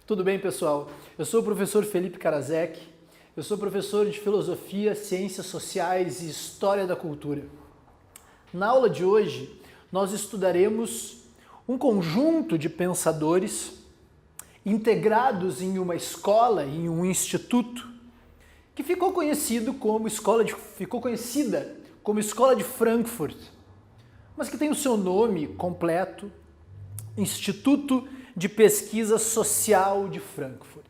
Tudo bem, pessoal? Eu sou o professor Felipe Karasek, eu sou professor de Filosofia, Ciências Sociais e História da Cultura. Na aula de hoje, nós estudaremos um conjunto de pensadores integrados em uma escola, em um instituto, que ficou conhecida como Escola de Frankfurt, mas que tem o seu nome completo, Instituto de Pesquisa Social de Frankfurt.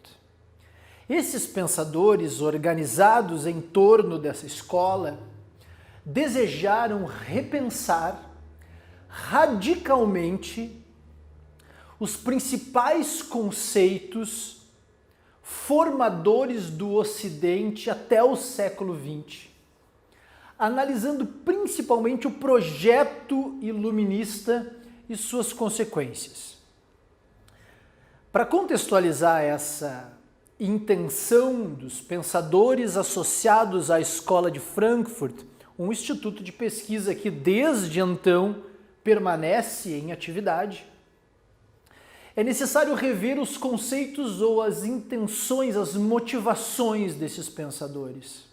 Esses pensadores, organizados em torno dessa escola, desejaram repensar radicalmente os principais conceitos formadores do Ocidente até o século XX, analisando principalmente o projeto iluminista e suas consequências. Para contextualizar essa intenção dos pensadores associados à Escola de Frankfurt, um instituto de pesquisa que desde então permanece em atividade, é necessário rever os conceitos ou as intenções, as motivações desses pensadores.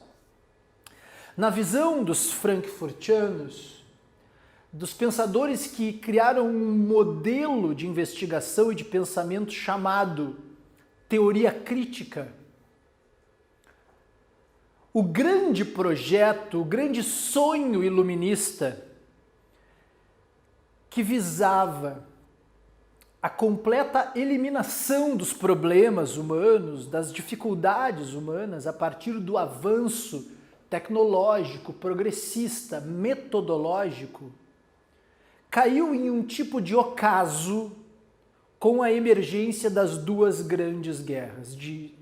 Na visão dos frankfurtianos, dos pensadores que criaram um modelo de investigação e de pensamento chamado teoria crítica, o grande projeto, o grande sonho iluminista que visava a completa eliminação dos problemas humanos, das dificuldades humanas a partir do avanço tecnológico, progressista, metodológico, caiu em um tipo de ocaso com a emergência das duas grandes guerras. De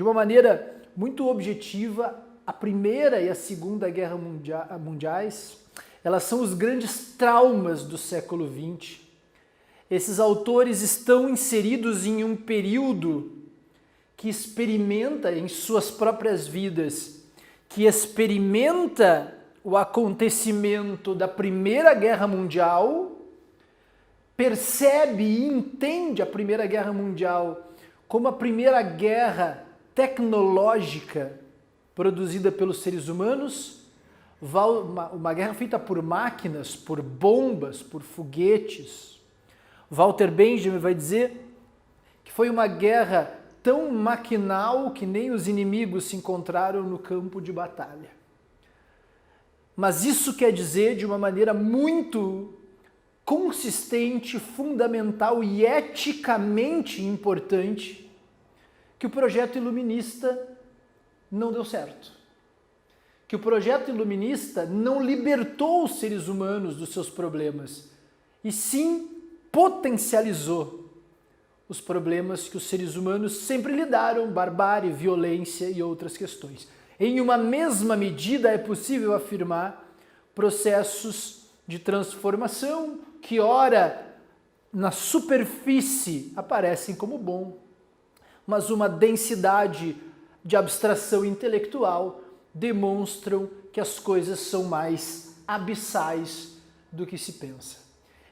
uma maneira muito objetiva, a Primeira e a Segunda Guerra Mundiais, elas são os grandes traumas do século XX. Esses autores estão inseridos em um período que experimenta em suas próprias vidas, que experimenta o acontecimento da Primeira Guerra Mundial, percebe e entende a Primeira Guerra Mundial como a primeira guerra tecnológica produzida pelos seres humanos, uma guerra feita por máquinas, por bombas, por foguetes. Walter Benjamin vai dizer que foi uma guerra tão maquinal que nem os inimigos se encontraram no campo de batalha. Mas isso quer dizer, de uma maneira muito consistente, fundamental e eticamente importante, que o projeto iluminista não deu certo. Que o projeto iluminista não libertou os seres humanos dos seus problemas, e sim potencializou os problemas que os seres humanos sempre lidaram, barbárie, violência e outras questões. Em uma mesma medida, é possível afirmar processos de transformação que, ora, na superfície aparecem como bom, mas uma densidade de abstração intelectual demonstram que as coisas são mais abissais do que se pensa.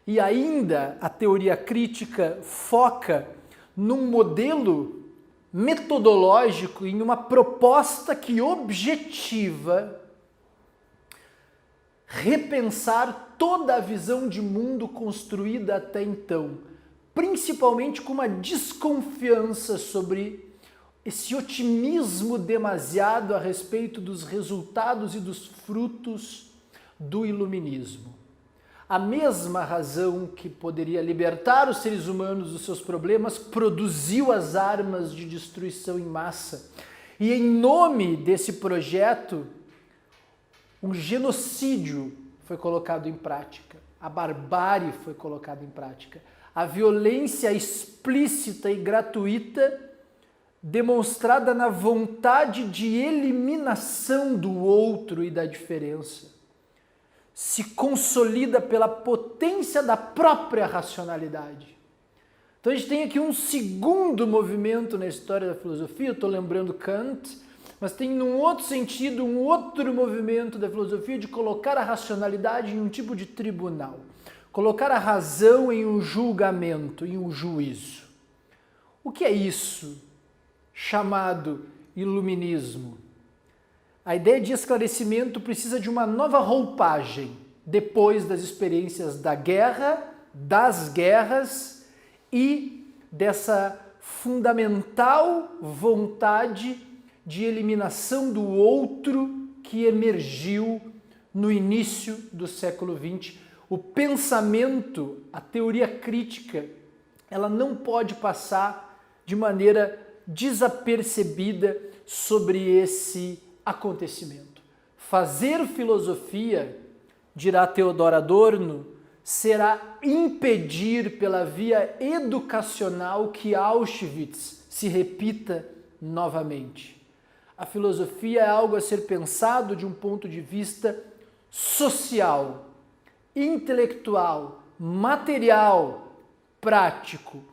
E ainda a teoria crítica foca num modelo metodológico, em uma proposta que objetiva repensar toda a visão de mundo construída até então, principalmente com uma desconfiança sobre esse otimismo demasiado a respeito dos resultados e dos frutos do iluminismo. A mesma razão que poderia libertar os seres humanos dos seus problemas produziu as armas de destruição em massa. E em nome desse projeto, um genocídio foi colocado em prática, a barbárie foi colocada em prática, a violência explícita e gratuita demonstrada na vontade de eliminação do outro e da diferença se consolida pela potência da própria racionalidade. Então a gente tem aqui um segundo movimento na história da filosofia, eu estou lembrando Kant, mas tem num outro sentido, um outro movimento da filosofia de colocar a racionalidade em um tipo de tribunal, colocar a razão em um julgamento, em um juízo. O que é isso chamado iluminismo? A ideia de esclarecimento precisa de uma nova roupagem depois das experiências da guerra, das guerras e dessa fundamental vontade de eliminação do outro que emergiu no início do século XX. O pensamento, a teoria crítica, ela não pode passar de maneira desapercebida sobre esse acontecimento. Fazer filosofia, dirá Theodor Adorno, será impedir pela via educacional que Auschwitz se repita novamente. A filosofia é algo a ser pensado de um ponto de vista social, intelectual, material, prático,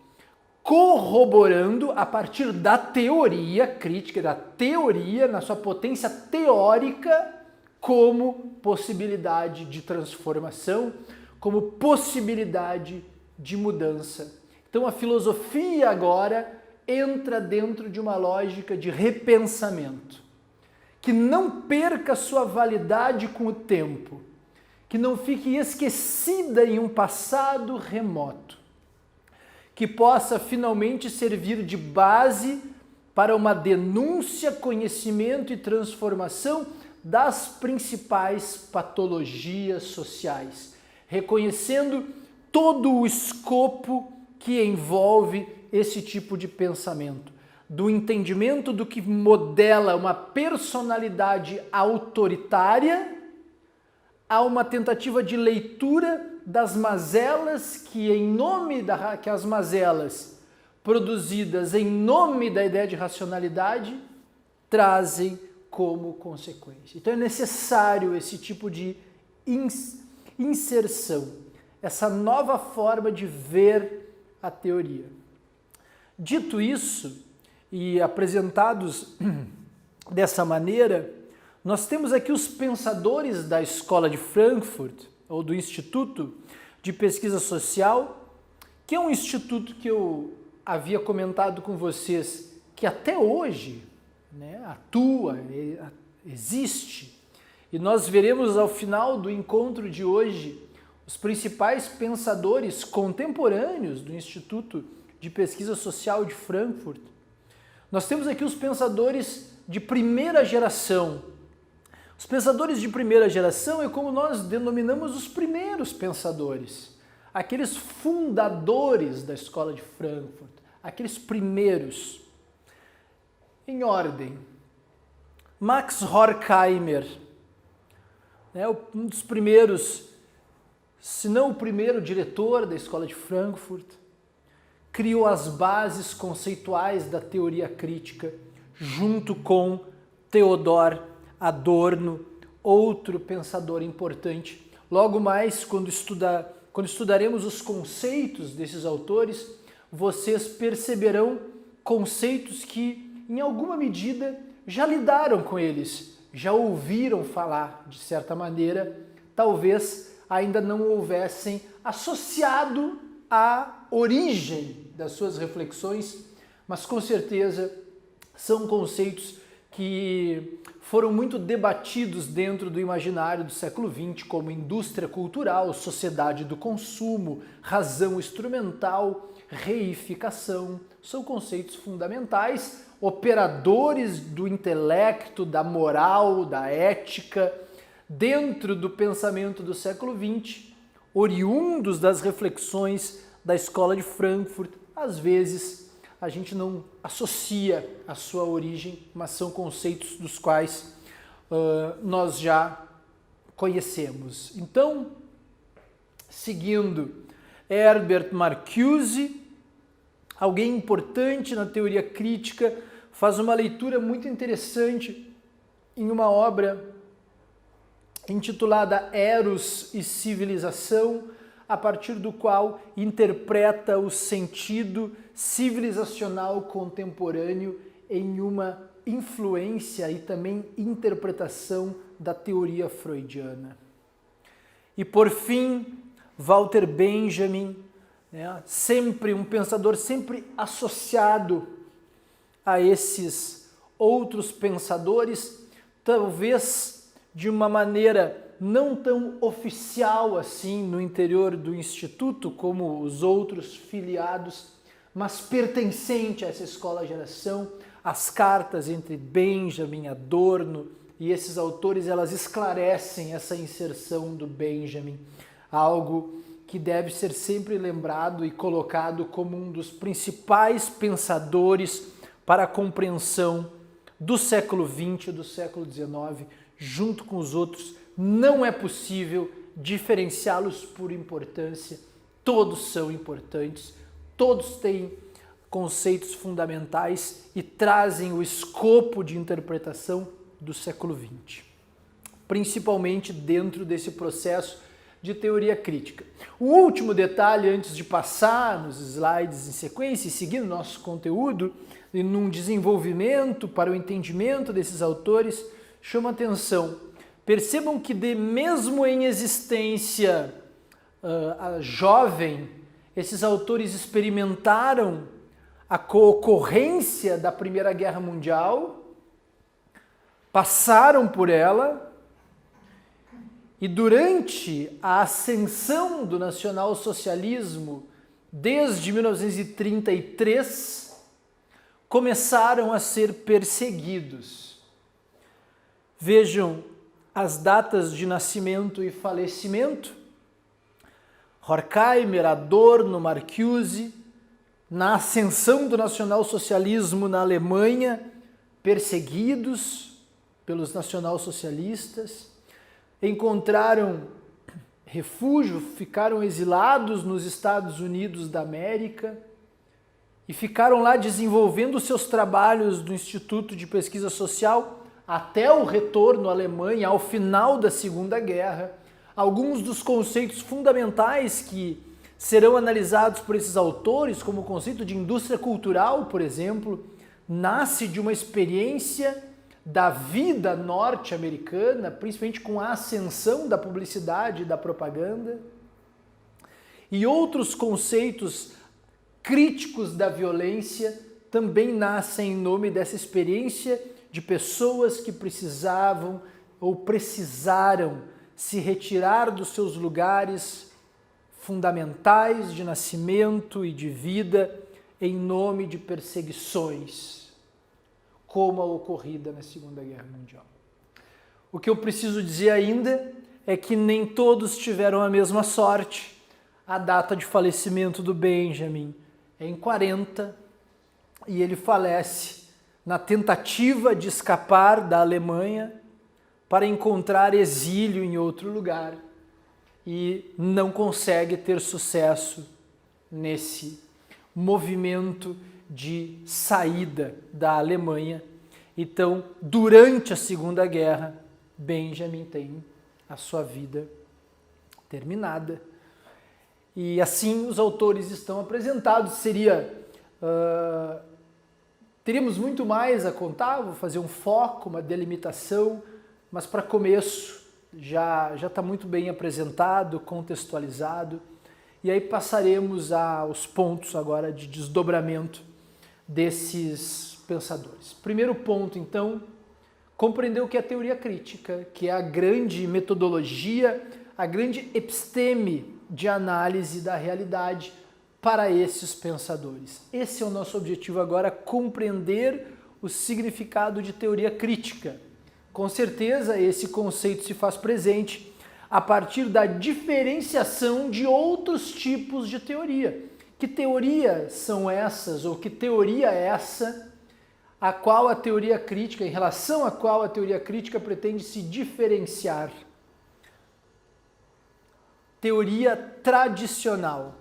corroborando a partir da teoria crítica, da teoria na sua potência teórica, como possibilidade de transformação, como possibilidade de mudança. Então a filosofia agora entra dentro de uma lógica de repensamento, que não perca sua validade com o tempo, que não fique esquecida em um passado remoto, que possa finalmente servir de base para uma denúncia, conhecimento e transformação das principais patologias sociais, reconhecendo todo o escopo que envolve esse tipo de pensamento, do entendimento do que modela uma personalidade autoritária a uma tentativa de leitura das mazelas que as mazelas produzidas em nome da ideia de racionalidade trazem como consequência. Então é necessário esse tipo de inserção, essa nova forma de ver a teoria. Dito isso, e apresentados dessa maneira, nós temos aqui os pensadores da Escola de Frankfurt, ou do Instituto de Pesquisa Social, que é um instituto que eu havia comentado com vocês, que até hoje, né, atua, existe. E nós veremos ao final do encontro de hoje os principais pensadores contemporâneos do Instituto de Pesquisa Social de Frankfurt. Nós temos aqui os pensadores de primeira geração. Os pensadores de primeira geração é como nós denominamos os primeiros pensadores, aqueles fundadores da Escola de Frankfurt, aqueles primeiros. Em ordem, Max Horkheimer, um dos primeiros, se não o primeiro diretor da Escola de Frankfurt, criou as bases conceituais da teoria crítica, junto com Theodor Adorno, outro pensador importante. Logo mais, quando estudaremos os conceitos desses autores, vocês perceberão conceitos que, em alguma medida, já lidaram com eles, já ouviram falar, de certa maneira, talvez ainda não houvessem associado a origem das suas reflexões, mas com certeza são conceitos que foram muito debatidos dentro do imaginário do século XX, como indústria cultural, sociedade do consumo, razão instrumental, reificação. São conceitos fundamentais, operadores do intelecto, da moral, da ética, dentro do pensamento do século XX, oriundos das reflexões da Escola de Frankfurt. Às vezes a gente não associa a sua origem, mas são conceitos dos quais nós já conhecemos. Então, seguindo, Herbert Marcuse, alguém importante na teoria crítica, faz uma leitura muito interessante em uma obra intitulada Eros e Civilização, a partir do qual interpreta o sentido civilizacional contemporâneo em uma influência e também interpretação da teoria freudiana. E por fim, Walter Benjamin, né? Sempre um pensador sempre associado a esses outros pensadores, talvez de uma maneira não tão oficial assim no interior do Instituto como os outros filiados, mas pertencente a essa escola-geração. As cartas entre Benjamin, Adorno e esses autores, elas esclarecem essa inserção do Benjamin, algo que deve ser sempre lembrado e colocado como um dos principais pensadores para a compreensão do século XX e do século XIX, junto com os outros. Não é possível diferenciá-los por importância, todos são importantes, todos têm conceitos fundamentais e trazem o escopo de interpretação do século XX, principalmente dentro desse processo de teoria crítica. O último detalhe, antes de passar nos slides em sequência e seguir o nosso conteúdo, e num desenvolvimento para o entendimento desses autores, chama atenção. Percebam que mesmo em existência jovem, esses autores experimentaram a ocorrência da Primeira Guerra Mundial, passaram por ela e durante a ascensão do nacionalsocialismo, desde 1933, começaram a ser perseguidos. Vejam as datas de nascimento e falecimento. Horkheimer, Adorno, Marcuse, na ascensão do nacionalsocialismo na Alemanha, perseguidos pelos nacionalsocialistas, encontraram refúgio, ficaram exilados nos Estados Unidos da América e ficaram lá desenvolvendo seus trabalhos do Instituto de Pesquisa Social até o retorno à Alemanha ao final da Segunda Guerra. Alguns dos conceitos fundamentais que serão analisados por esses autores, como o conceito de indústria cultural, por exemplo, nasce de uma experiência da vida norte-americana, principalmente com a ascensão da publicidade e da propaganda. E outros conceitos críticos da violência também nascem em nome dessa experiência de pessoas que precisavam ou precisaram se retirar dos seus lugares fundamentais de nascimento e de vida em nome de perseguições, como a ocorrida na Segunda Guerra Mundial. O que eu preciso dizer ainda é que nem todos tiveram a mesma sorte. A data de falecimento do Benjamin é em 40 e ele falece na tentativa de escapar da Alemanha para encontrar exílio em outro lugar e não consegue ter sucesso nesse movimento de saída da Alemanha. Então, durante a Segunda Guerra, Benjamin tem a sua vida terminada. E assim os autores estão apresentados. Teríamos muito mais a contar, vou fazer um foco, uma delimitação, mas para começo já está muito bem apresentado, contextualizado, e aí passaremos aos pontos agora de desdobramento desses pensadores. Primeiro ponto, então, compreender o que é a teoria crítica, que é a grande metodologia, a grande episteme de análise da realidade para esses pensadores. Esse é o nosso objetivo agora, compreender o significado de teoria crítica. Com certeza, esse conceito se faz presente a partir da diferenciação de outros tipos de teoria. Que teorias são essas, ou que teoria é essa, a qual a teoria crítica, em relação à qual a teoria crítica pretende se diferenciar? Teoria tradicional.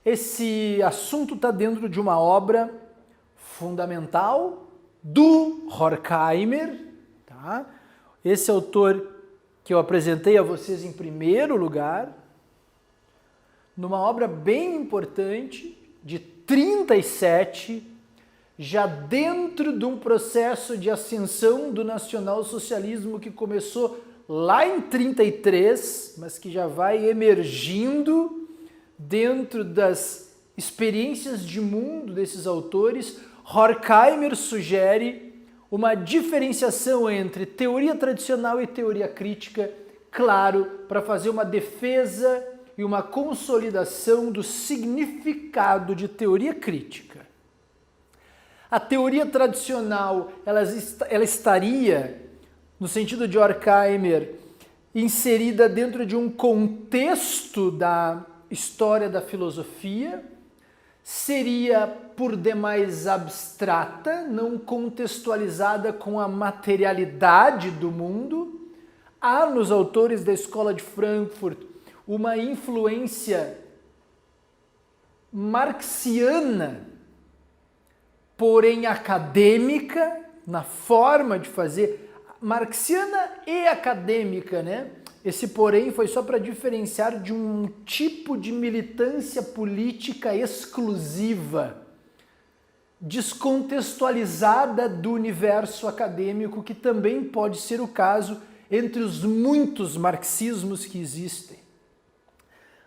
Esse assunto está dentro de uma obra fundamental do Horkheimer, tá? Esse autor que eu apresentei a vocês em primeiro lugar, numa obra bem importante, de 37, já dentro de um processo de ascensão do nacionalsocialismo que começou lá em 33, mas que já vai emergindo dentro das experiências de mundo desses autores, Horkheimer sugere uma diferenciação entre teoria tradicional e teoria crítica, claro, para fazer uma defesa e uma consolidação do significado de teoria crítica. A teoria tradicional, ela estaria, no sentido de Horkheimer, inserida dentro de um contexto da história da filosofia, seria por demais abstrata, não contextualizada com a materialidade do mundo. Há nos autores da Escola de Frankfurt uma influência marxiana, porém acadêmica, na forma de fazer, marxiana e acadêmica, né? Esse porém foi só para diferenciar de um tipo de militância política exclusiva, descontextualizada do universo acadêmico, que também pode ser o caso entre os muitos marxismos que existem.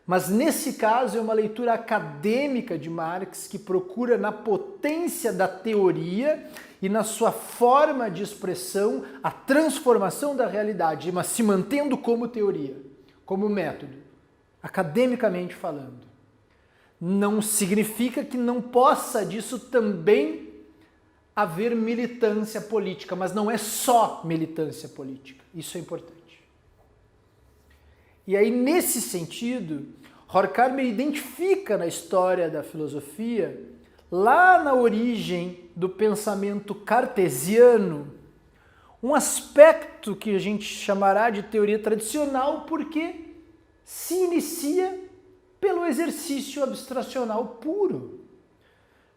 Mas nesse caso é uma leitura acadêmica de Marx que procura na potência da teoria e na sua forma de expressão a transformação da realidade, mas se mantendo como teoria, como método, academicamente falando. Não significa que não possa disso também haver militância política, mas não é só militância política. Isso é importante. E aí, nesse sentido, Horkheimer identifica na história da filosofia, lá na origem do pensamento cartesiano, um aspecto que a gente chamará de teoria tradicional, porque se inicia pelo exercício abstracional puro,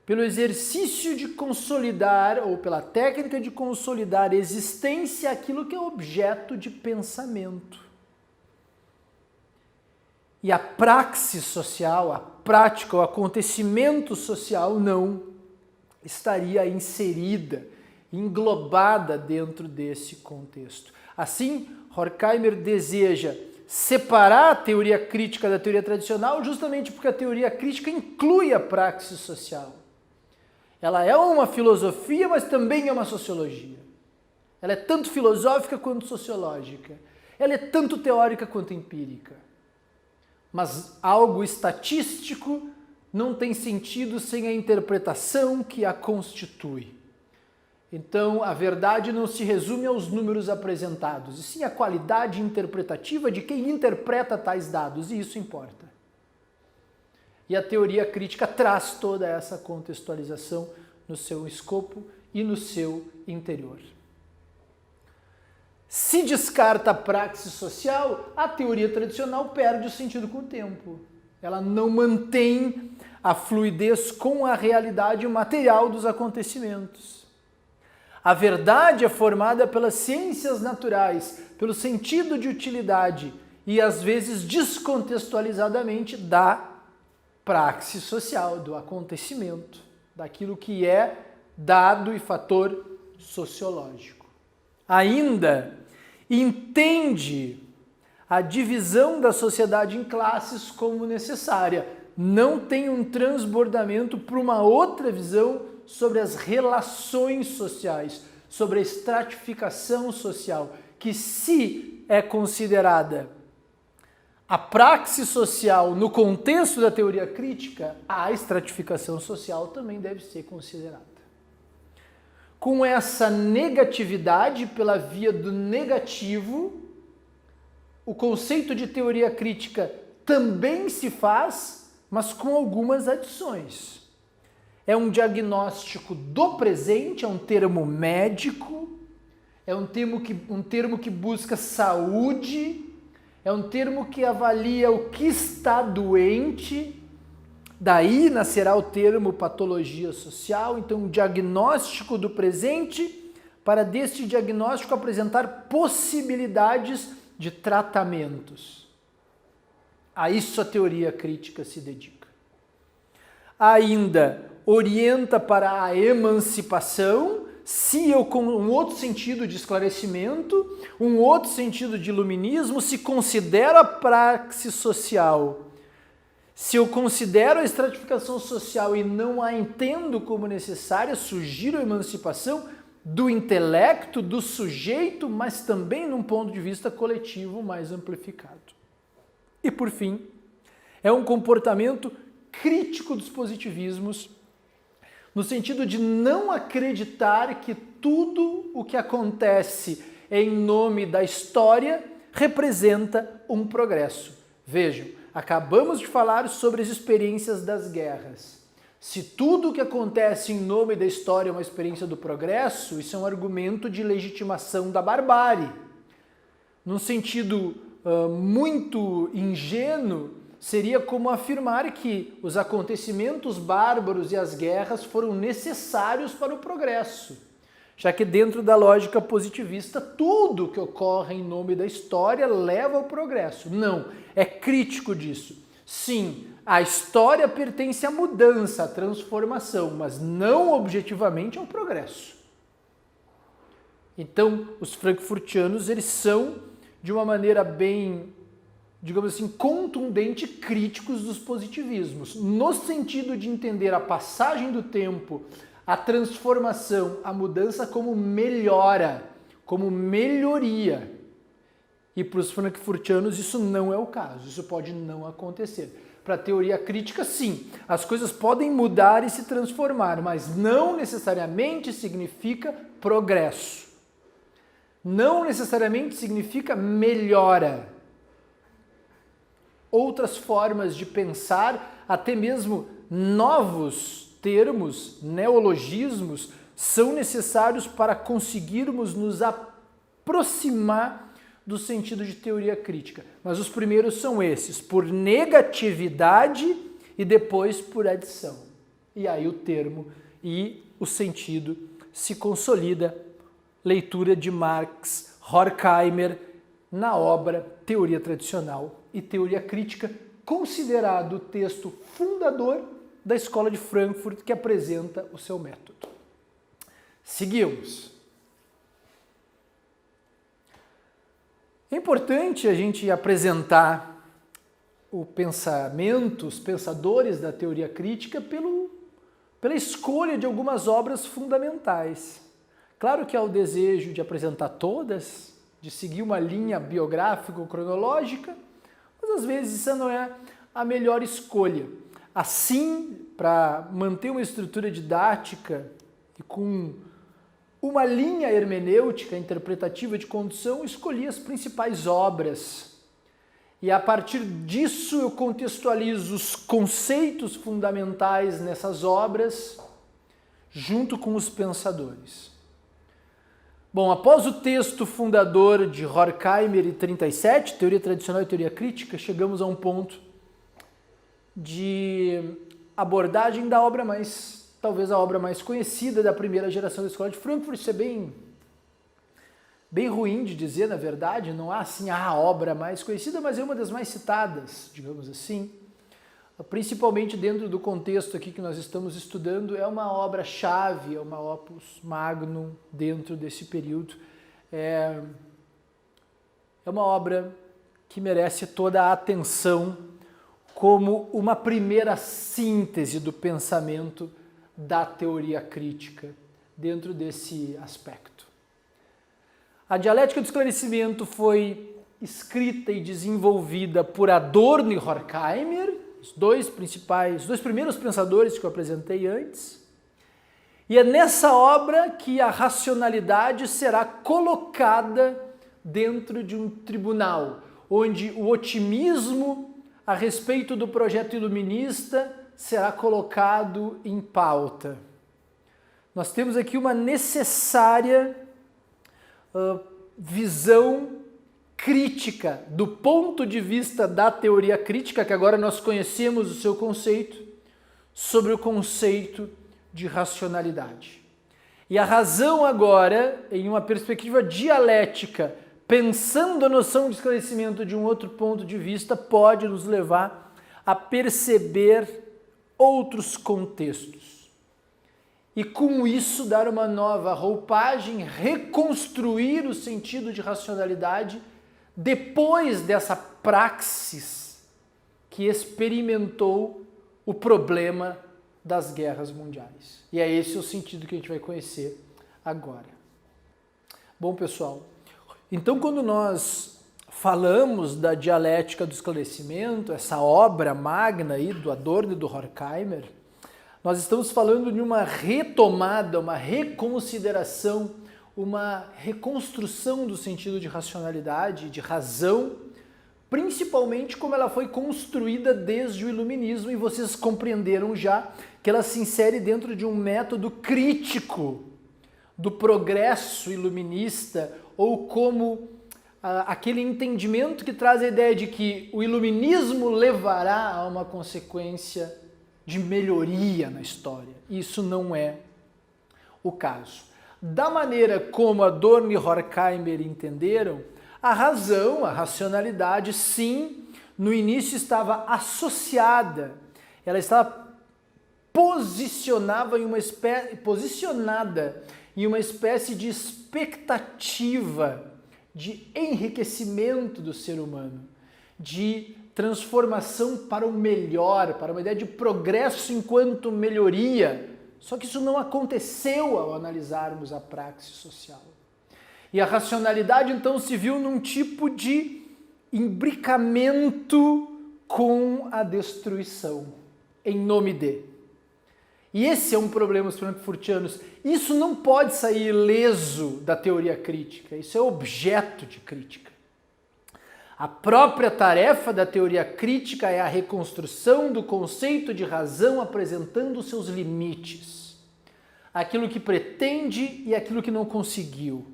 pelo exercício de consolidar, ou pela técnica de consolidar existência aquilo que é objeto de pensamento. E a praxis social, a prática, o acontecimento social não estaria inserida, englobada dentro desse contexto. Assim, Horkheimer deseja separar a teoria crítica da teoria tradicional justamente porque a teoria crítica inclui a praxis social. Ela é uma filosofia, mas também é uma sociologia. Ela é tanto filosófica quanto sociológica. Ela é tanto teórica quanto empírica. Mas algo estatístico não tem sentido sem a interpretação que a constitui. Então, a verdade não se resume aos números apresentados, e sim à qualidade interpretativa de quem interpreta tais dados, e isso importa. E a teoria crítica traz toda essa contextualização no seu escopo e no seu interior. Se descarta a praxis social, a teoria tradicional perde o sentido com o tempo. Ela não mantém a fluidez com a realidade material dos acontecimentos. A verdade é formada pelas ciências naturais, pelo sentido de utilidade e, às vezes, descontextualizadamente da praxis social, do acontecimento, daquilo que é dado e fator sociológico. Ainda entende a divisão da sociedade em classes como necessária. Não tem um transbordamento para uma outra visão sobre as relações sociais, sobre a estratificação social, que se é considerada a praxis social no contexto da teoria crítica, a estratificação social também deve ser considerada. Com essa negatividade pela via do negativo, o conceito de teoria crítica também se faz, mas com algumas adições. É um diagnóstico do presente, é um termo médico, é um termo que busca saúde, é um termo que avalia o que está doente. Daí nascerá o termo patologia social, então um diagnóstico do presente, para deste diagnóstico apresentar possibilidades de tratamentos. A isso a teoria crítica se dedica. Ainda orienta para a emancipação, se eu com um outro sentido de esclarecimento, um outro sentido de iluminismo, se considera a praxis social Se eu considero a estratificação social e não a entendo como necessária, sugiro a emancipação do intelecto, do sujeito, mas também num ponto de vista coletivo mais amplificado. E por fim, é um comportamento crítico dos positivismos, no sentido de não acreditar que tudo o que acontece em nome da história representa um progresso. Vejam, acabamos de falar sobre as experiências das guerras. Se tudo o que acontece em nome da história é uma experiência do progresso, isso é um argumento de legitimação da barbárie. Num sentido muito ingênuo, seria como afirmar que os acontecimentos bárbaros e as guerras foram necessários para o progresso, já que dentro da lógica positivista, tudo que ocorre em nome da história leva ao progresso. Não, é crítico disso. Sim, a história pertence à mudança, à transformação, mas não objetivamente ao progresso. Então, os frankfurtianos, eles são, de uma maneira bem, digamos assim, contundente, críticos dos positivismos, no sentido de entender a passagem do tempo, a transformação, a mudança como melhora, como melhoria. E para os frankfurtianos isso não é o caso, isso pode não acontecer. Para a teoria crítica, sim, as coisas podem mudar e se transformar, mas não necessariamente significa progresso. Não necessariamente significa melhora. Outras formas de pensar, até mesmo novos termos, neologismos, são necessários para conseguirmos nos aproximar do sentido de teoria crítica. Mas os primeiros são esses, por negatividade e depois por adição. E aí o termo e o sentido se consolida. Leitura de Marx, Horkheimer, na obra Teoria Tradicional e Teoria Crítica, considerado o texto fundador da Escola de Frankfurt, que apresenta o seu método. Seguimos. É importante a gente apresentar o pensamento, os pensadores da teoria crítica pela escolha de algumas obras fundamentais. Claro que há o desejo de apresentar todas, de seguir uma linha biográfica ou cronológica, mas às vezes essa não é a melhor escolha. Assim, para manter uma estrutura didática e com uma linha hermenêutica interpretativa de condução, escolhi as principais obras. E a partir disso eu contextualizo os conceitos fundamentais nessas obras, junto com os pensadores. Bom, após o texto fundador de Horkheimer e 37, Teoria Tradicional e Teoria Crítica, chegamos a um ponto de abordagem da obra talvez a obra mais conhecida da primeira geração da Escola de Frankfurt. Isso é bem ruim de dizer, na verdade, não há assim a obra mais conhecida, mas é uma das mais citadas, digamos assim. Principalmente dentro do contexto aqui que nós estamos estudando, é uma obra-chave, é uma opus magnum dentro desse período. É uma obra que merece toda a atenção como uma primeira síntese do pensamento da teoria crítica dentro desse aspecto. A dialética do esclarecimento foi escrita e desenvolvida por Adorno e Horkheimer, os dois primeiros pensadores que eu apresentei antes, e é nessa obra que a racionalidade será colocada dentro de um tribunal, onde o otimismo a respeito do projeto iluminista será colocado em pauta. Nós temos aqui uma necessária visão crítica do ponto de vista da teoria crítica, que agora nós conhecemos o seu conceito, sobre o conceito de racionalidade. E a razão agora, em uma perspectiva dialética, pensando a noção de esclarecimento de um outro ponto de vista, pode nos levar a perceber outros contextos. E com isso dar uma nova roupagem, reconstruir o sentido de racionalidade depois dessa praxis que experimentou o problema das guerras mundiais. E é esse o sentido que a gente vai conhecer agora. Bom, pessoal, então quando nós falamos da dialética do esclarecimento, essa obra magna aí do Adorno e do Horkheimer, nós estamos falando de uma retomada, uma reconsideração, uma reconstrução do sentido de racionalidade, de razão, principalmente como ela foi construída desde o Iluminismo, e vocês compreenderam já que ela se insere dentro de um método crítico do progresso iluminista, ou como aquele entendimento que traz a ideia de que o iluminismo levará a uma consequência de melhoria na história. Isso não é o caso. Da maneira como Adorno e Horkheimer entenderam, a razão, a racionalidade, sim, no início estava associada, ela estava posicionada em uma espécie de expectativa de enriquecimento do ser humano, de transformação para o melhor, para uma ideia de progresso enquanto melhoria. Só que isso não aconteceu ao analisarmos a praxis social. E a racionalidade então se viu num tipo de imbricamento com a destruição, em nome de. E esse é um problema dos frankfurtianos. Isso não pode sair ileso da teoria crítica, isso é objeto de crítica. A própria tarefa da teoria crítica é a reconstrução do conceito de razão apresentando seus limites, aquilo que pretende e aquilo que não conseguiu.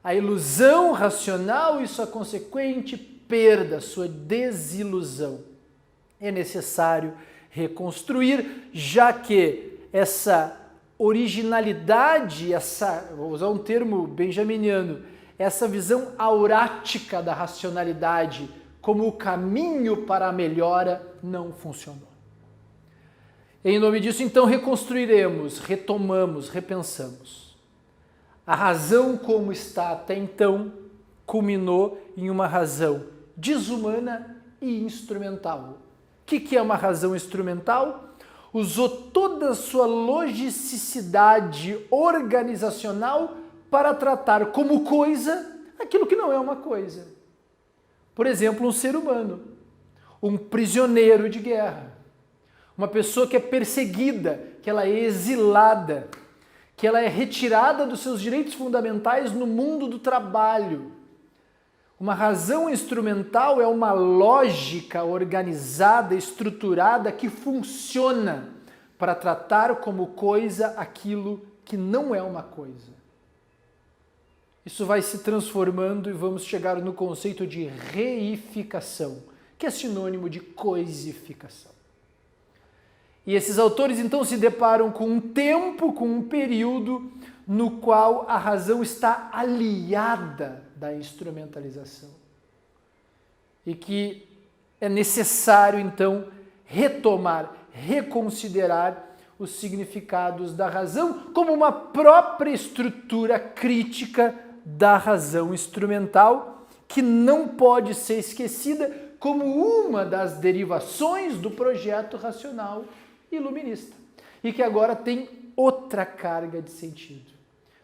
A ilusão racional e sua consequente perda, sua desilusão. É necessário reconstruir, já que essa originalidade, vou usar um termo benjaminiano, essa visão aurática da racionalidade como o caminho para a melhora não funcionou. Em nome disso, então, reconstruiremos, retomamos, repensamos. A razão como está até então culminou em uma razão desumana e instrumental. O que é uma razão instrumental? Usou toda a sua logicidade organizacional para tratar como coisa aquilo que não é uma coisa. Por exemplo, um ser humano, um prisioneiro de guerra, uma pessoa que é perseguida, que ela é exilada, que ela é retirada dos seus direitos fundamentais no mundo do trabalho. Uma razão instrumental é uma lógica organizada, estruturada, que funciona para tratar como coisa aquilo que não é uma coisa. Isso vai se transformando e vamos chegar no conceito de reificação, que é sinônimo de coisificação. E esses autores então se deparam com um tempo, com um período no qual a razão está aliada da instrumentalização. E que é necessário então retomar, reconsiderar os significados da razão como uma própria estrutura crítica da razão instrumental, que não pode ser esquecida como uma das derivações do projeto racional iluminista, e que agora tem outra carga de sentido.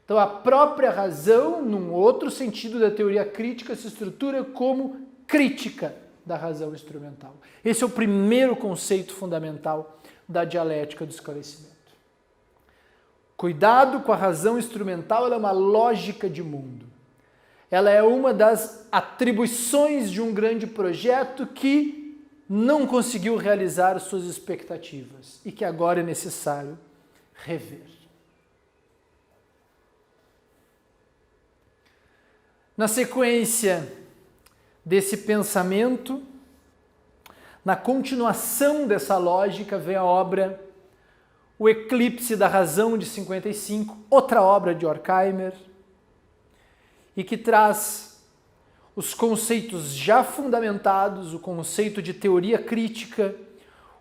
Então a própria razão, num outro sentido da teoria crítica, se estrutura como crítica da razão instrumental. Esse é o primeiro conceito fundamental da dialética do esclarecimento. Cuidado com a razão instrumental, ela é uma lógica de mundo. Ela é uma das atribuições de um grande projeto que não conseguiu realizar suas expectativas e que agora é necessário rever. Na sequência desse pensamento, na continuação dessa lógica, vem a obra O Eclipse da Razão, de 55, outra obra de Horkheimer, e que traz os conceitos já fundamentados, o conceito de teoria crítica,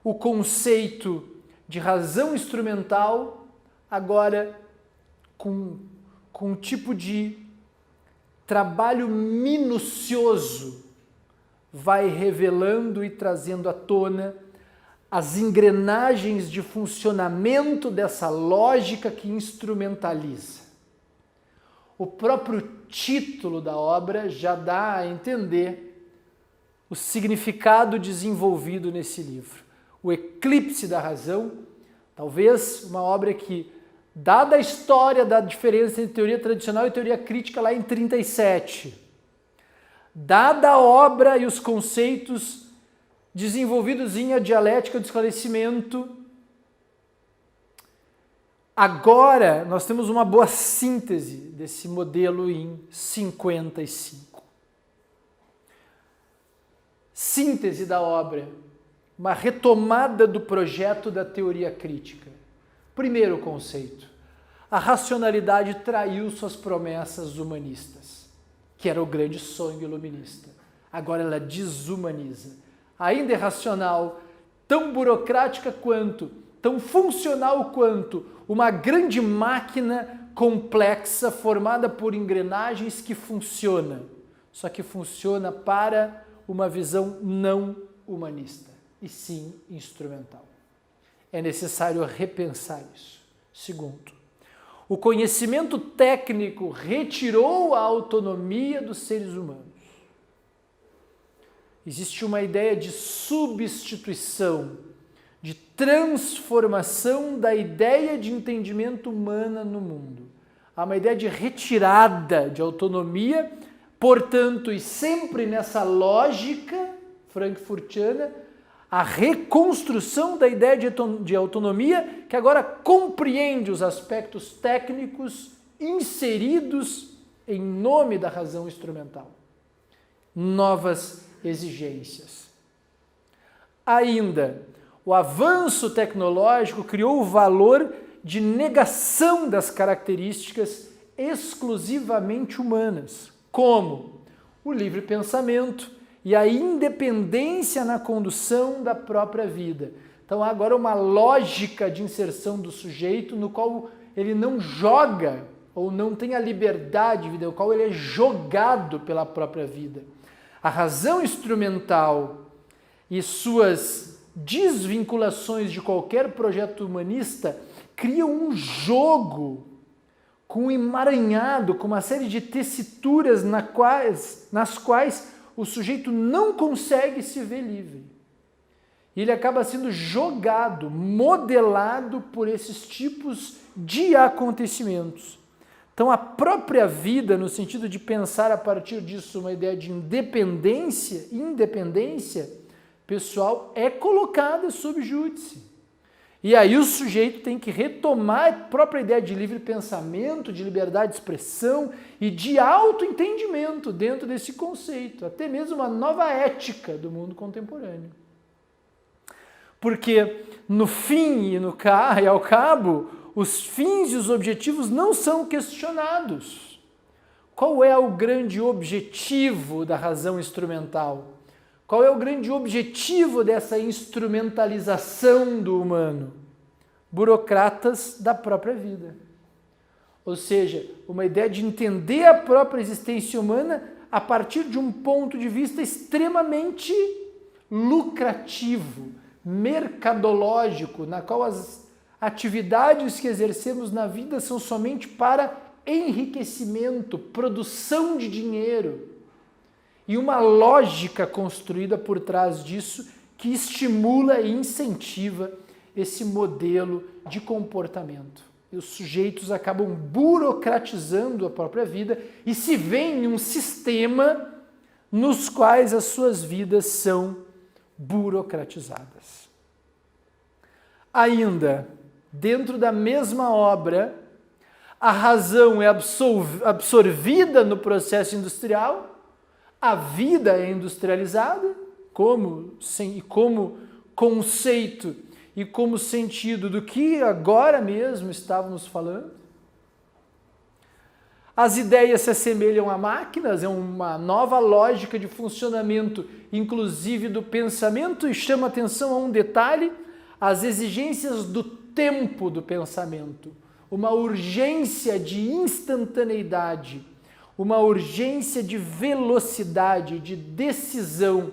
o conceito de razão instrumental, agora com um tipo de trabalho minucioso vai revelando e trazendo à tona as engrenagens de funcionamento dessa lógica que instrumentaliza. O próprio título da obra já dá a entender o significado desenvolvido nesse livro. O Eclipse da Razão, talvez uma obra que, dada a história da diferença entre teoria tradicional e teoria crítica lá em 37, dada a obra e os conceitos desenvolvidos em A Dialética do Esclarecimento, agora nós temos uma boa síntese desse modelo em 55. Síntese da obra, uma retomada do projeto da teoria crítica. Primeiro conceito, a racionalidade traiu suas promessas humanistas, que era o grande sonho iluminista. Agora ela desumaniza. Ainda é racional, tão burocrática quanto, tão funcional quanto uma grande máquina complexa formada por engrenagens que funciona, só que funciona para uma visão não humanista, e sim instrumental. É necessário repensar isso. Segundo, o conhecimento técnico retirou a autonomia dos seres humanos. Existe uma ideia de substituição, de transformação da ideia de entendimento humana no mundo. Há uma ideia de retirada de autonomia, portanto, e sempre nessa lógica frankfurtiana, a reconstrução da ideia de autonomia que agora compreende os aspectos técnicos inseridos em nome da razão instrumental. Novas exigências. Ainda, o avanço tecnológico criou o valor de negação das características exclusivamente humanas, como o livre pensamento e a independência na condução da própria vida. Então, há agora uma lógica de inserção do sujeito no qual ele não joga ou não tem a liberdade de vida, no qual ele é jogado pela própria vida. A razão instrumental e suas desvinculações de qualquer projeto humanista criam um jogo com um emaranhado, com uma série de tessituras nas quais o sujeito não consegue se ver livre. E ele acaba sendo jogado, modelado por esses tipos de acontecimentos. Então, a própria vida, no sentido de pensar a partir disso uma ideia de independência pessoal, é colocada sob júdice. E aí o sujeito tem que retomar a própria ideia de livre pensamento, de liberdade de expressão e de autoentendimento dentro desse conceito, até mesmo uma nova ética do mundo contemporâneo. Porque no fim e ao cabo, os fins e os objetivos não são questionados. Qual é o grande objetivo da razão instrumental? Qual é o grande objetivo dessa instrumentalização do humano? Burocratas da própria vida. Ou seja, uma ideia de entender a própria existência humana a partir de um ponto de vista extremamente lucrativo, mercadológico, na qual as atividades que exercemos na vida são somente para enriquecimento, produção de dinheiro. E uma lógica construída por trás disso que estimula e incentiva esse modelo de comportamento. E os sujeitos acabam burocratizando a própria vida e se veem em um sistema nos quais as suas vidas são burocratizadas. Ainda, dentro da mesma obra, a razão é absorvida no processo industrial, a vida é industrializada como conceito e como sentido do que agora mesmo estávamos falando. As ideias se assemelham a máquinas, é uma nova lógica de funcionamento, inclusive do pensamento, e chama atenção a um detalhe, as exigências do tempo do pensamento, uma urgência de instantaneidade, uma urgência de velocidade, de decisão,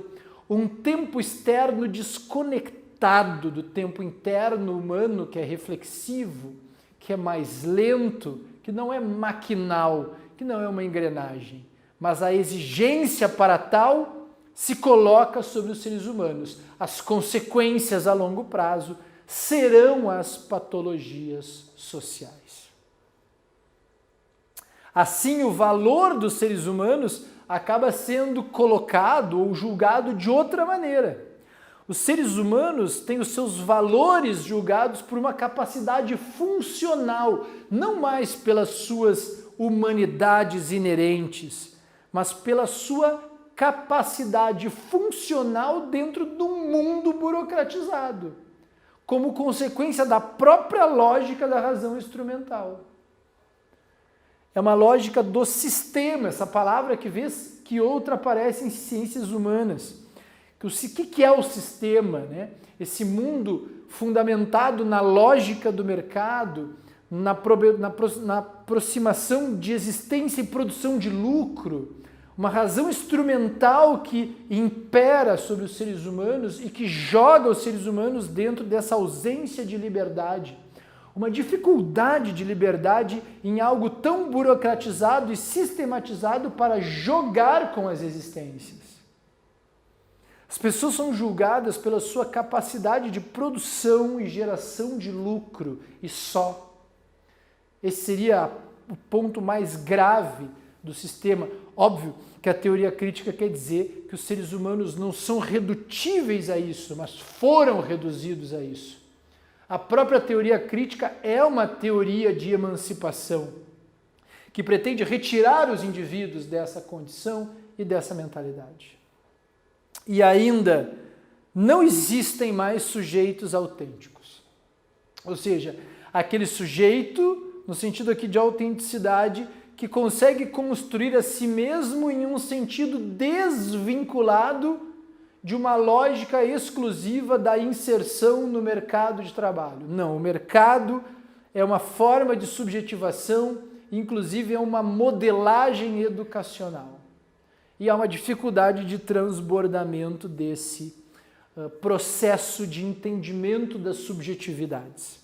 um tempo externo desconectado do tempo interno humano, que é reflexivo, que é mais lento, que não é maquinal, que não é uma engrenagem, mas a exigência para tal se coloca sobre os seres humanos. As consequências a longo prazo serão as patologias sociais. Assim, o valor dos seres humanos acaba sendo colocado ou julgado de outra maneira. Os seres humanos têm os seus valores julgados por uma capacidade funcional, não mais pelas suas humanidades inerentes, mas pela sua capacidade funcional dentro de um mundo burocratizado, como consequência da própria lógica da razão instrumental. É uma lógica do sistema, essa palavra que vez que outra aparece em ciências humanas. O que é o sistema, né? Esse mundo fundamentado na lógica do mercado, na aproximação de existência e produção de lucro, uma razão instrumental que impera sobre os seres humanos e que joga os seres humanos dentro dessa ausência de liberdade. Uma dificuldade de liberdade em algo tão burocratizado e sistematizado para jogar com as existências. As pessoas são julgadas pela sua capacidade de produção e geração de lucro e só. Esse seria o ponto mais grave do sistema. Óbvio que a teoria crítica quer dizer que os seres humanos não são redutíveis a isso, mas foram reduzidos a isso. A própria teoria crítica é uma teoria de emancipação, que pretende retirar os indivíduos dessa condição e dessa mentalidade. E ainda não existem mais sujeitos autênticos. Ou seja, aquele sujeito, no sentido aqui de autenticidade, que consegue construir a si mesmo em um sentido desvinculado de uma lógica exclusiva da inserção no mercado de trabalho. Não, o mercado é uma forma de subjetivação, inclusive é uma modelagem educacional. E há uma dificuldade de transbordamento desse processo de entendimento das subjetividades.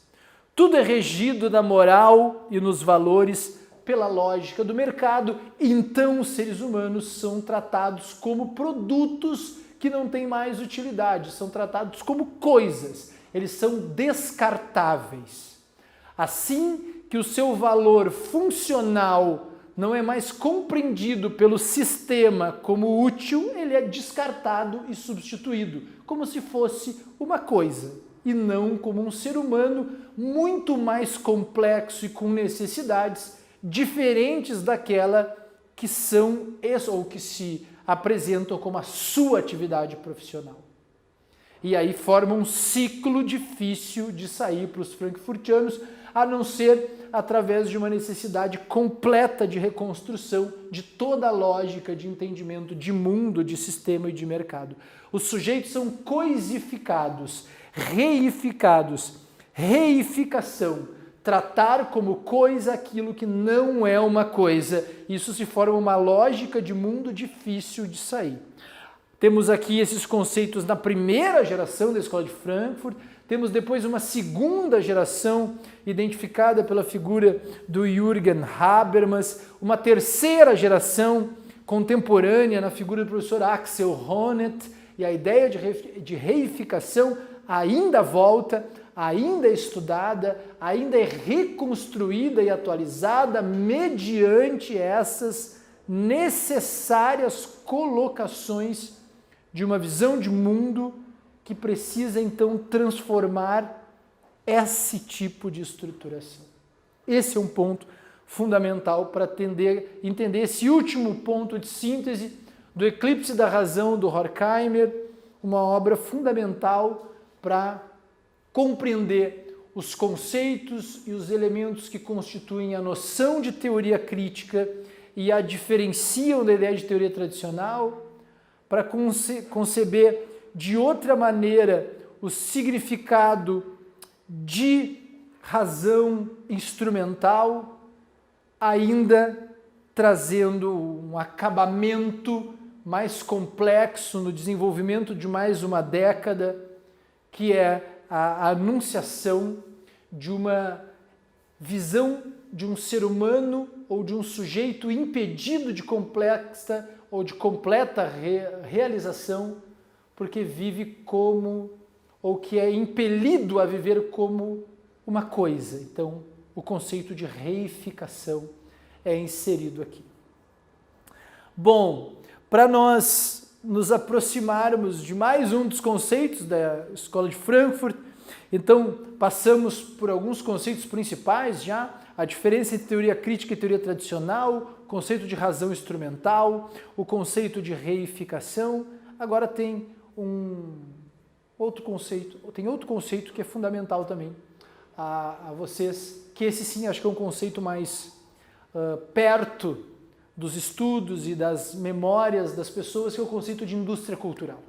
Tudo é regido na moral e nos valores pela lógica do mercado, então os seres humanos são tratados como produtos que não têm mais utilidade, são tratados como coisas, eles são descartáveis. Assim que o seu valor funcional não é mais compreendido pelo sistema como útil, ele é descartado e substituído, como se fosse uma coisa, e não como um ser humano muito mais complexo e com necessidades diferentes daquela que são ou que se apresentam como a sua atividade profissional. E aí forma um ciclo difícil de sair para os frankfurtianos, a não ser através de uma necessidade completa de reconstrução de toda a lógica de entendimento de mundo, de sistema e de mercado. Os sujeitos são coisificados, reificados, reificação, tratar como coisa aquilo que não é uma coisa. Isso se forma uma lógica de mundo difícil de sair. Temos aqui esses conceitos na primeira geração da Escola de Frankfurt, temos depois uma segunda geração identificada pela figura do Jürgen Habermas, uma terceira geração contemporânea na figura do professor Axel Honneth, e a ideia de reificação ainda volta, ainda é estudada, ainda é reconstruída e atualizada mediante essas necessárias colocações de uma visão de mundo que precisa então transformar esse tipo de estruturação. Esse é um ponto fundamental para entender esse último ponto de síntese do Eclipse da Razão do Horkheimer, uma obra fundamental para compreender os conceitos e os elementos que constituem a noção de teoria crítica e a diferenciam da ideia de teoria tradicional, para conceber de outra maneira o significado de razão instrumental, ainda trazendo um acabamento mais complexo no desenvolvimento de mais uma década, que é a anunciação de uma visão de um ser humano ou de um sujeito impedido de complexa ou de completa realização, porque vive como, ou que é impelido a viver como uma coisa. Então, o conceito de reificação é inserido aqui. Bom, para nós nos aproximarmos de mais um dos conceitos da Escola de Frankfurt, então passamos por alguns conceitos principais já, a diferença entre teoria crítica e teoria tradicional, o conceito de razão instrumental, o conceito de reificação. Agora tem outro conceito que é fundamental também a vocês, que esse sim acho que é um conceito mais perto dos estudos e das memórias das pessoas, que é o conceito de indústria cultural.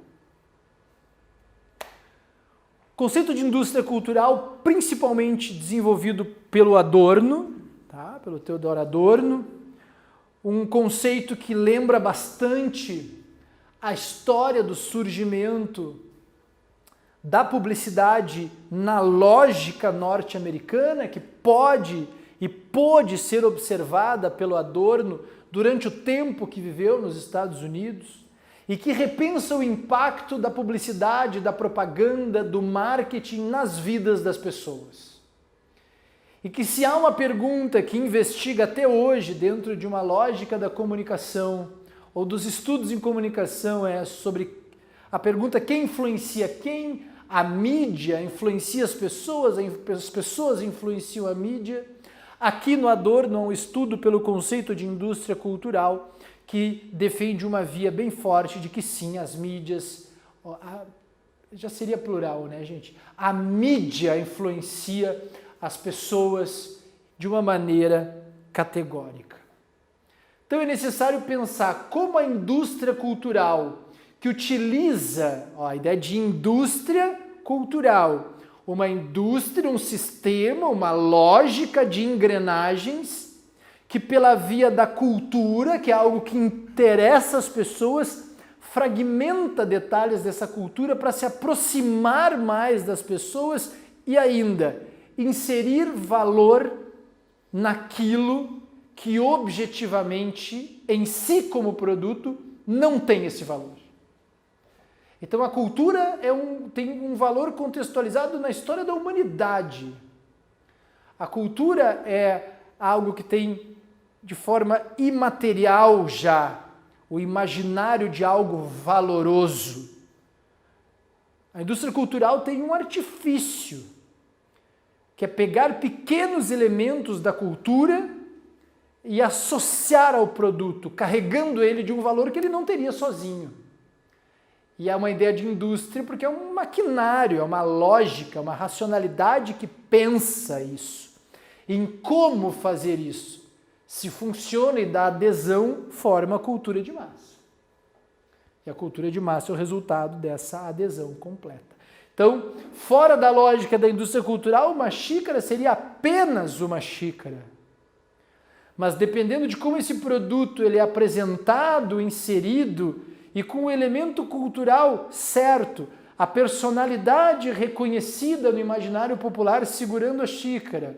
O conceito de indústria cultural, principalmente desenvolvido pelo Adorno, tá? Pelo Theodor Adorno, um conceito que lembra bastante a história do surgimento da publicidade na lógica norte-americana, que pode e pôde ser observada pelo Adorno durante o tempo que viveu nos Estados Unidos, e que repensa o impacto da publicidade, da propaganda, do marketing nas vidas das pessoas. E que se há uma pergunta que investiga até hoje dentro de uma lógica da comunicação ou dos estudos em comunicação, é sobre a pergunta: quem influencia quem? A mídia influencia as pessoas influenciam a mídia. Aqui no Adorno há um estudo pelo conceito de indústria cultural que defende uma via bem forte de que sim, as mídias, já seria plural, né, gente? A mídia influencia as pessoas de uma maneira categórica. Então é necessário pensar como a indústria cultural, que utiliza a ideia de indústria cultural, uma indústria, um sistema, uma lógica de engrenagens que pela via da cultura, que é algo que interessa as pessoas, fragmenta detalhes dessa cultura para se aproximar mais das pessoas e ainda inserir valor naquilo que objetivamente, em si como produto, não tem esse valor. Então a cultura tem um valor contextualizado na história da humanidade. A cultura é algo que tem de forma imaterial já o imaginário de algo valoroso. A indústria cultural tem um artifício, que é pegar pequenos elementos da cultura e associar ao produto, carregando ele de um valor que ele não teria sozinho. E é uma ideia de indústria porque é um maquinário, é uma lógica, uma racionalidade que pensa isso, em como fazer isso. Se funciona e dá adesão, forma a cultura de massa. E a cultura de massa é o resultado dessa adesão completa. Então, fora da lógica da indústria cultural, uma xícara seria apenas uma xícara. Mas dependendo de como esse produto ele é apresentado, inserido, e com o elemento cultural certo, a personalidade reconhecida no imaginário popular segurando a xícara,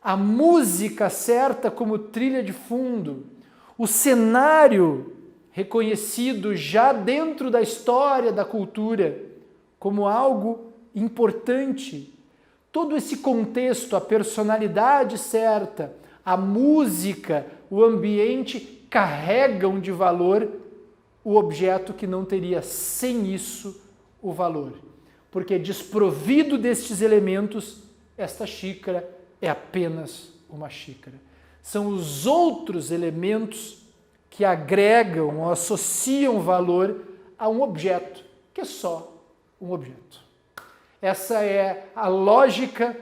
a música certa como trilha de fundo, o cenário reconhecido já dentro da história da cultura como algo importante, todo esse contexto, a personalidade certa, a música, o ambiente carregam de valor o objeto que não teria sem isso o valor. Porque desprovido destes elementos, esta xícara é apenas uma xícara. São os outros elementos que agregam ou associam valor a um objeto, que é só um objeto. Essa é a lógica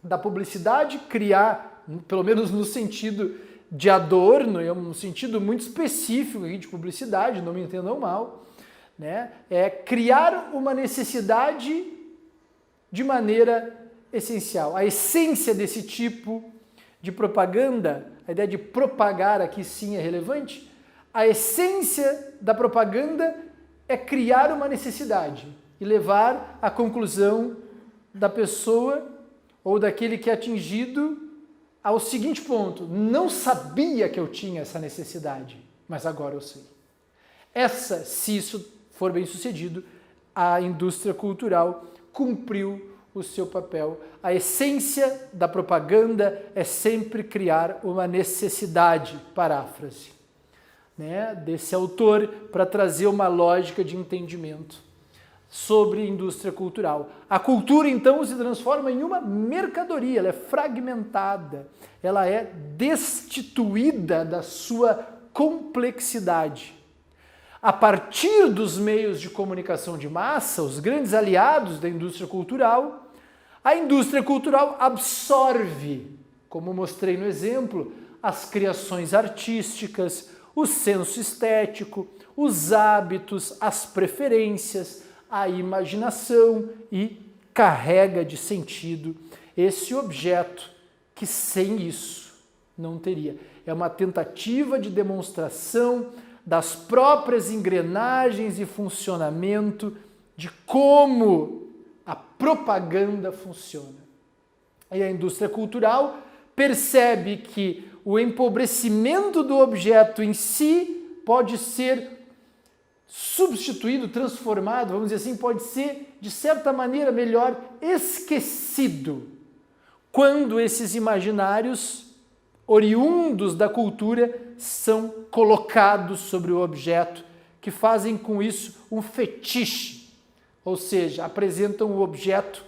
da publicidade, criar, pelo menos no sentido de Adorno, é um sentido muito específico aqui de publicidade, não me entendam mal, né? É criar uma necessidade de maneira essencial. A essência desse tipo de propaganda, a ideia de propagar aqui sim é relevante, A essência da propaganda é criar uma necessidade e levar à conclusão da pessoa ou daquele que é atingido ao seguinte ponto: não sabia que eu tinha essa necessidade, mas agora eu sei. Se isso for bem sucedido, a indústria cultural cumpriu o seu papel. A essência da propaganda é sempre criar uma necessidade, paráfrase, né, desse autor, para trazer uma lógica de entendimento sobre a indústria cultural. A cultura, então, se transforma em uma mercadoria, ela é fragmentada, ela é destituída da sua complexidade. A partir dos meios de comunicação de massa, os grandes aliados da indústria cultural, a indústria cultural absorve, como mostrei no exemplo, as criações artísticas, o senso estético, os hábitos, as preferências, a imaginação e carrega de sentido esse objeto que sem isso não teria. É uma tentativa de demonstração das próprias engrenagens e funcionamento de como a propaganda funciona. E a indústria cultural percebe que o empobrecimento do objeto em si pode ser substituído, transformado, vamos dizer assim, pode ser, de certa maneira, melhor, esquecido, quando esses imaginários oriundos da cultura são colocados sobre o objeto, que fazem com isso um fetiche, ou seja, apresentam o objeto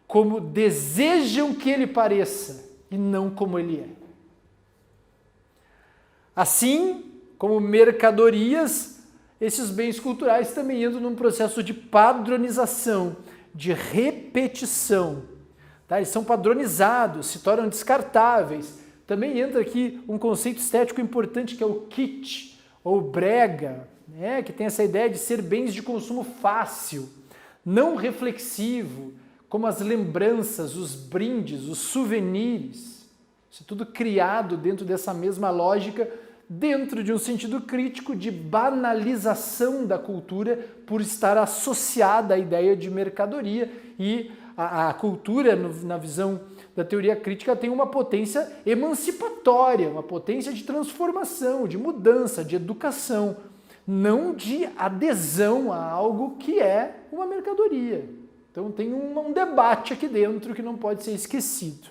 como desejam que ele pareça e não como ele é. Assim como mercadorias, esses bens culturais também entram num processo de padronização, de repetição. Tá? Eles são padronizados, se tornam descartáveis. Também entra aqui um conceito estético importante que é o kitsch, ou brega, né? Que tem essa ideia de ser bens de consumo fácil, não reflexivo, como as lembranças, os brindes, os souvenirs. Isso é tudo criado dentro dessa mesma lógica, dentro de um sentido crítico de banalização da cultura por estar associada à ideia de mercadoria. E a cultura, na visão da teoria crítica, tem uma potência emancipatória, uma potência de transformação, de mudança, de educação, não de adesão a algo que é uma mercadoria. Então tem um debate aqui dentro que não pode ser esquecido.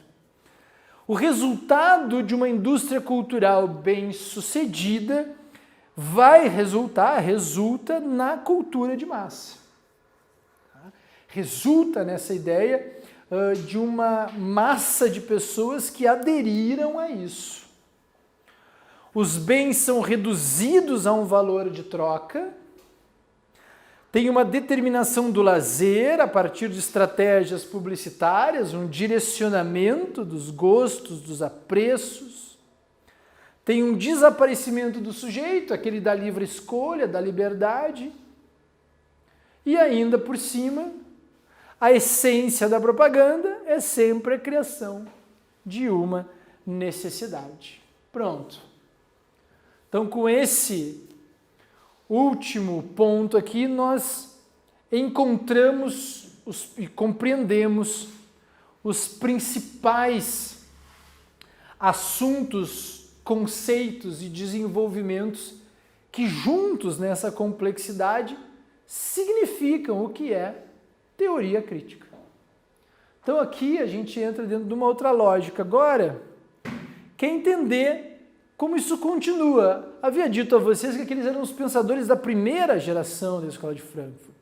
O resultado de uma indústria cultural bem-sucedida resulta na cultura de massa. Resulta nessa ideia de uma massa de pessoas que aderiram a isso. Os bens são reduzidos a um valor de troca, tem uma determinação do lazer a partir de estratégias publicitárias, um direcionamento dos gostos, dos apreços, tem um desaparecimento do sujeito, aquele da livre escolha, da liberdade, e ainda por cima, a essência da propaganda é sempre a criação de uma necessidade. Pronto. Então, com esse último ponto aqui, nós encontramos e compreendemos os principais assuntos, conceitos e desenvolvimentos que juntos nessa complexidade significam o que é teoria crítica. Então aqui a gente entra dentro de uma outra lógica. Agora, quer entender como isso continua. Havia dito a vocês que aqueles eram os pensadores da primeira geração da Escola de Frankfurt.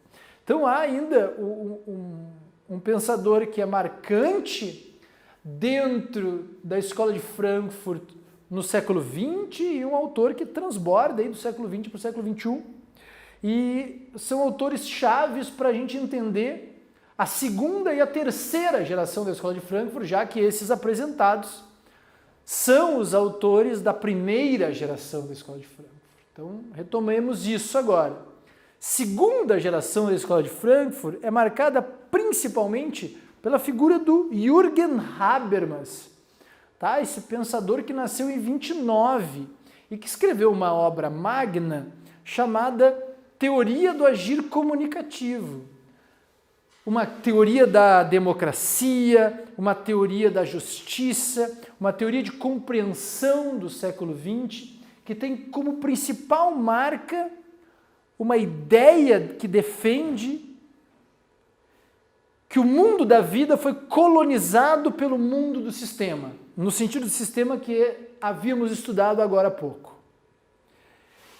Então há ainda um pensador que é marcante dentro da Escola de Frankfurt no século XX e um autor que transborda aí do século XX para o século XXI. E são autores chaves para a gente entender a segunda e a terceira geração da Escola de Frankfurt, já que esses apresentados são os autores da primeira geração da Escola de Frankfurt. Então, retomemos isso agora. Segunda geração da Escola de Frankfurt é marcada principalmente pela figura do Jürgen Habermas, tá? Esse pensador que nasceu em 29 e que escreveu uma obra magna chamada Teoria do Agir Comunicativo. Uma teoria da democracia, uma teoria da justiça, uma teoria de compreensão do século XX, que tem como principal marca uma ideia que defende que o mundo da vida foi colonizado pelo mundo do sistema, no sentido do sistema que havíamos estudado agora há pouco.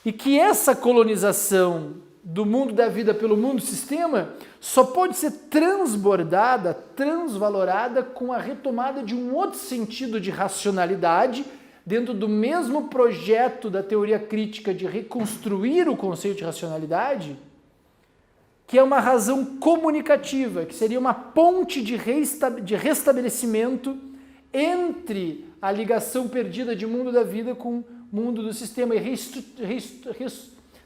E que essa colonização do mundo da vida pelo mundo do sistema só pode ser transbordada, transvalorada com a retomada de um outro sentido de racionalidade dentro do mesmo projeto da teoria crítica de reconstruir o conceito de racionalidade, que é uma razão comunicativa, que seria uma ponte de restabelecimento entre a ligação perdida de mundo da vida com mundo do sistema e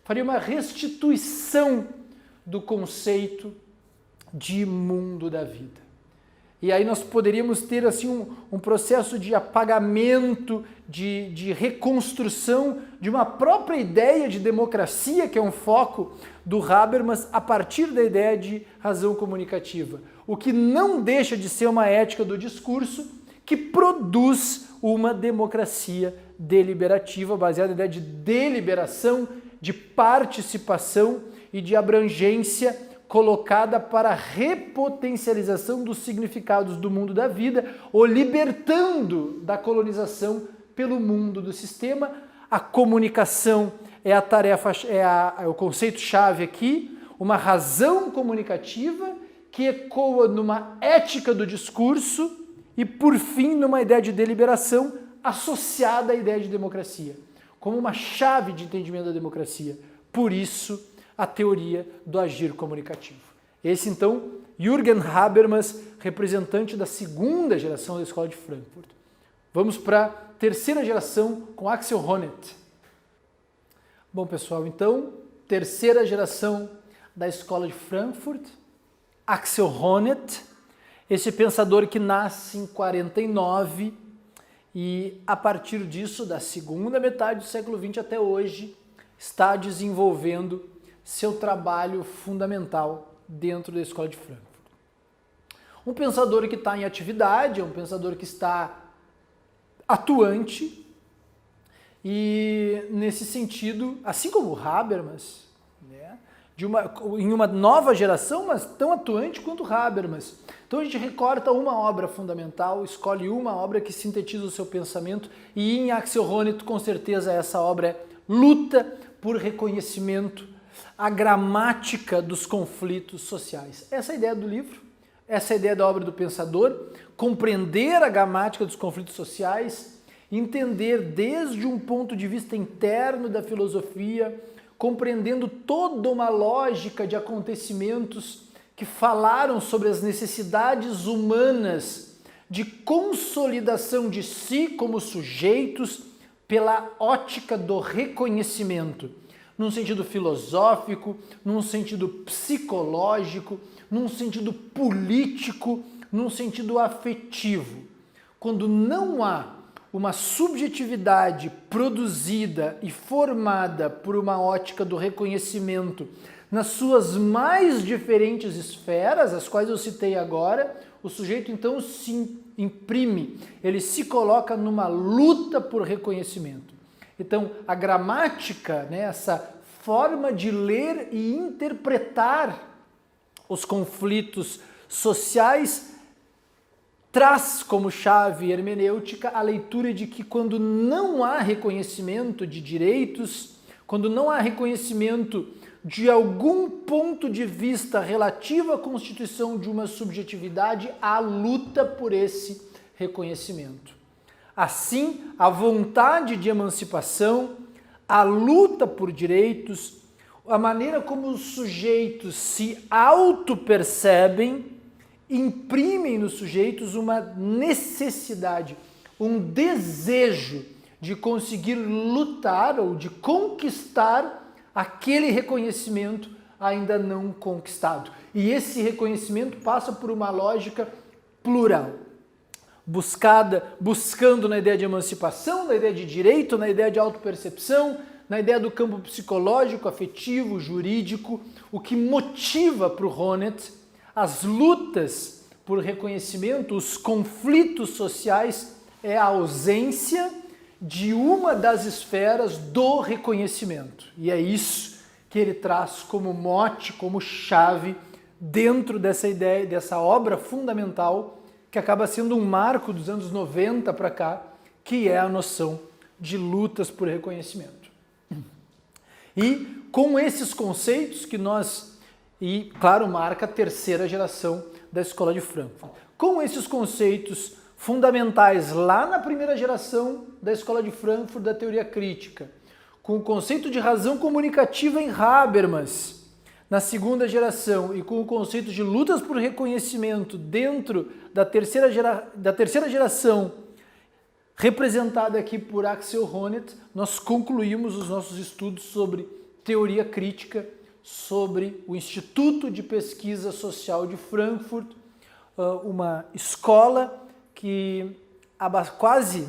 faria uma restituição do conceito de mundo da vida. E aí nós poderíamos ter assim um processo de apagamento, de reconstrução de uma própria ideia de democracia, que é um foco do Habermas, a partir da ideia de razão comunicativa. O que não deixa de ser uma ética do discurso que produz uma democracia deliberativa, baseada na ideia de deliberação, de participação e de abrangência colocada para a repotencialização dos significados do mundo da vida, ou libertando da colonização pelo mundo do sistema. A comunicação é a tarefa, é o conceito-chave aqui, uma razão comunicativa que ecoa numa ética do discurso e, por fim, numa ideia de deliberação associada à ideia de democracia, como uma chave de entendimento da democracia. Por isso, a teoria do agir comunicativo. Esse, então, Jürgen Habermas, representante da segunda geração da Escola de Frankfurt. Vamos para a terceira geração com Axel Honneth. Bom, pessoal, então, terceira geração da Escola de Frankfurt, Axel Honneth, esse pensador que nasce em 49 e, a partir disso, da segunda metade do século XX até hoje, está desenvolvendo seu trabalho fundamental dentro da Escola de Frankfurt. Um pensador que está em atividade, um pensador que está atuante e, nesse sentido, assim como Habermas, né, em uma nova geração, mas tão atuante quanto Habermas. Então a gente recorta uma obra fundamental, escolhe uma obra que sintetiza o seu pensamento e em Axel Honneth, com certeza, essa obra é Luta por Reconhecimento, a gramática dos conflitos sociais. Essa é a ideia do livro, essa é a ideia da obra do pensador, compreender a gramática dos conflitos sociais, entender desde um ponto de vista interno da filosofia, compreendendo toda uma lógica de acontecimentos que falaram sobre as necessidades humanas de consolidação de si como sujeitos pela ótica do reconhecimento, num sentido filosófico, num sentido psicológico, num sentido político, num sentido afetivo. Quando não há uma subjetividade produzida e formada por uma ótica do reconhecimento nas suas mais diferentes esferas, as quais eu citei agora, o sujeito então se imprime, ele se coloca numa luta por reconhecimento. Então, a gramática, né, essa forma de ler e interpretar os conflitos sociais, traz como chave hermenêutica a leitura de que quando não há reconhecimento de direitos, quando não há reconhecimento de algum ponto de vista relativo à constituição de uma subjetividade, há luta por esse reconhecimento. Assim, a vontade de emancipação, a luta por direitos, a maneira como os sujeitos se auto-percebem, imprimem nos sujeitos uma necessidade, um desejo de conseguir lutar ou de conquistar aquele reconhecimento ainda não conquistado. E esse reconhecimento passa por uma lógica plural. buscando na ideia de emancipação, na ideia de direito, na ideia de autopercepção, na ideia do campo psicológico, afetivo, jurídico. O que motiva para o Honneth as lutas por reconhecimento, os conflitos sociais, é a ausência de uma das esferas do reconhecimento. E é isso que ele traz como mote, como chave dentro dessa ideia, dessa obra fundamental que acaba sendo um marco dos anos 90 para cá, que é a noção de lutas por reconhecimento. E com esses conceitos que claro, marca a terceira geração da Escola de Frankfurt. Com esses conceitos fundamentais lá na primeira geração da Escola de Frankfurt da teoria crítica, com o conceito de razão comunicativa em Habermas na segunda geração e com o conceito de lutas por reconhecimento dentro da terceira geração, representada aqui por Axel Honneth, nós concluímos os nossos estudos sobre teoria crítica, sobre o Instituto de Pesquisa Social de Frankfurt, uma escola que há quase,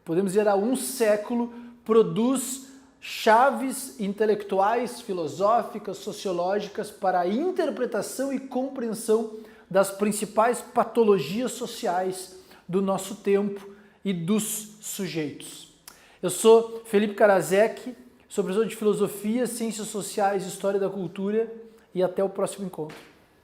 podemos dizer, há um século, produz chaves intelectuais, filosóficas, sociológicas para a interpretação e compreensão das principais patologias sociais do nosso tempo e dos sujeitos. Eu sou Felipe Karasek, sou professor de Filosofia, Ciências Sociais e História da Cultura e até o próximo encontro.